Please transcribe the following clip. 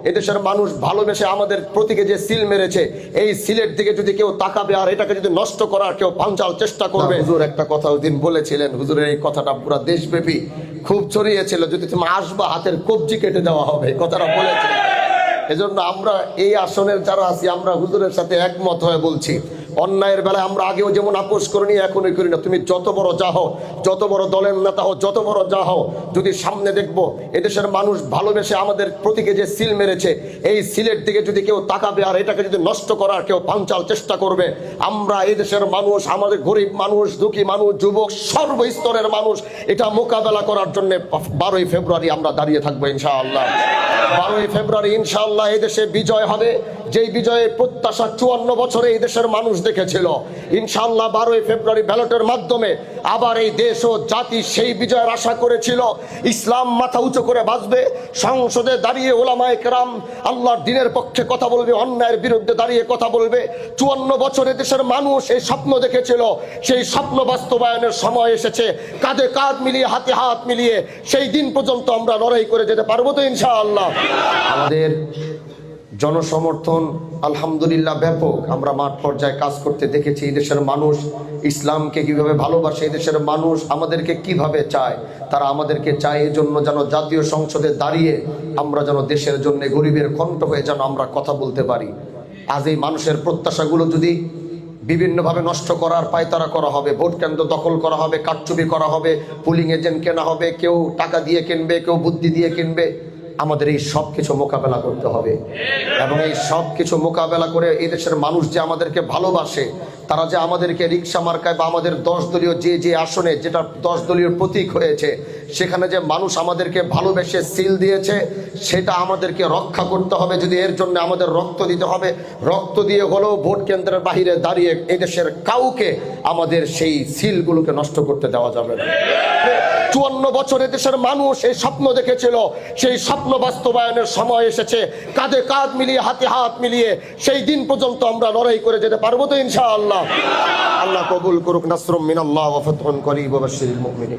এদেশের মানুষ ভালোবেসে আমাদের প্রতীকে যে সিল মেরেছে, এই সিলের দিকে যদি কেউ তাকাবে আর এটাকে যদি নষ্ট করার কেউ পাঞ্চাল চেষ্টা করবে। হুজুর একটা কথা ওই দিন বলেছিলেন, হুজুরের এই কথাটা পুরো দেশব্যাপী খুব ছড়িয়েছিল, যদি তুমি আসবা হাতের কবজি কেটে দেওয়া হবে, কথাটা বলেছিলেন। এজন্য আমরা এই আসনের যারা আছি আমরা হুজুরের সাথে একমত হয়ে বলছি, অন্যায়ের বেলায় আমরা আগেও যেমন আপোষ করিনি এখনই করি না। তুমি যত বড় যা হও, যত বড় দলের নেতা হও, যত বড় যা হও, যদি সামনে দেখবো এদেশের মানুষ ভালোবেসে আমাদের প্রতীকে যে সিল মেরেছে, এই সিলের দিকে যদি কেউ তাকাবে আর এটাকে যদি নষ্ট করার কেউ পাঞ্চাল চেষ্টা করবে, আমরা এই দেশের মানুষ, আমাদের গরিব মানুষ, দুঃখী মানুষ, যুবক, সর্বস্তরের মানুষ এটা মোকাবেলা করার জন্য 12ই ফেব্রুয়ারি আমরা দাঁড়িয়ে থাকবো ইনশাআল্লাহ। 12ই ফেব্রুয়ারি ইনশাআল্লাহ এই দেশে বিজয় হবে, যেই বিজয়ের প্রত্যাশা 54 বছরে এই দেশের মানুষ দেখেছিল। ইনশাআল্লাহ 12ই ফেব্রুয়ারি ব্যালটের মাধ্যমে আবার এই দেশ ও জাতি সেই বিজয়ের আশা করেছিল। ইসলাম মাথা উঁচু করে বাঁচবে, সংসদে দাঁড়িয়ে ওলামায়ে কেরাম আল্লাহর দ্বীনের পক্ষে কথা বলবে, অন্যায়ের বিরুদ্ধে দাঁড়িয়ে কথা বলবে। 54 বছরে দেশের মানুষ এই স্বপ্ন দেখেছিল, সেই স্বপ্ন বাস্তবায়নের সময় এসেছে। কাঁধে কাঁধ মিলিয়ে, হাতে হাত মিলিয়ে সেই দিন পর্যন্ত আমরা লড়াই করে যেতে পারবো তো ইনশাআল্লাহ। আমাদের জনসমর্থন আলহামদুলিল্লাহ ব্যাপক, আমরা মাঠ পর্যায়ে কাজ করতে দেখেছি। এই দেশের মানুষ ইসলামকে কিভাবে ভালোবাসে, এই দেশের মানুষ আমাদেরকে কিভাবে চায়, তারা আমাদেরকে চায় এই জন্য যেন জাতীয় সংসদে দাঁড়িয়ে আমরা যেন দেশের জন্য গরিবের কণ্ঠ হয়ে যেন আমরা কথা বলতে পারি। আজ এই মানুষের প্রত্যাশাগুলো যদি বিভিন্নভাবে নষ্ট করার পায়তারা করা হবে, ভোট কেন্দ্র দখল করা হবে, কারচুপি করা হবে, পুলিং এজেন্ট কেনা হবে, কেউ টাকা দিয়ে কিনবে, কেউ বুদ্ধি দিয়ে কিনবে, আমাদের এই সব কিছু মোকাবেলা করতে হবে। এবং এই সব কিছু মোকাবেলা করে এই দেশের মানুষ যে আমাদেরকে ভালোবাসে, তারা যে আমাদেরকে রিক্সা মার্কায় বা আমাদের 10 দলীয় যে আসনে, যেটা 10 দলীয় প্রতীক হয়েছে, সেখানে যে মানুষ আমাদেরকে ভালোবেসে সিল দিয়েছে, সেটা আমাদেরকে রক্ষা করতে হবে। যদি এর জন্য আমাদের রক্ত দিতে হবে, রক্ত দিয়ে হলেও ভোট কেন্দ্রের বাহিরে দাঁড়িয়ে এদেশের কাউকে আমাদের সেই সিলগুলোকে নষ্ট করতে দেওয়া যাবে না। 54 বছরে দেশের মানুষ এই স্বপ্ন দেখেছিল, সেই স্বপ্ন বাস্তবায়নের সময় এসেছে। কাঁধে কাঁধ মিলিয়ে, হাতে হাত মিলিয়ে সেই দিন পর্যন্ত আমরা লড়াই করে যেতে পারবো তো ইনশাআল্লাহ। আল্লাহ কবুল করুক। নাসরুম মিনাল্লাহ ওয়া ফাতহুন করিব ওয়া বাশশিরিল মুমিনিন।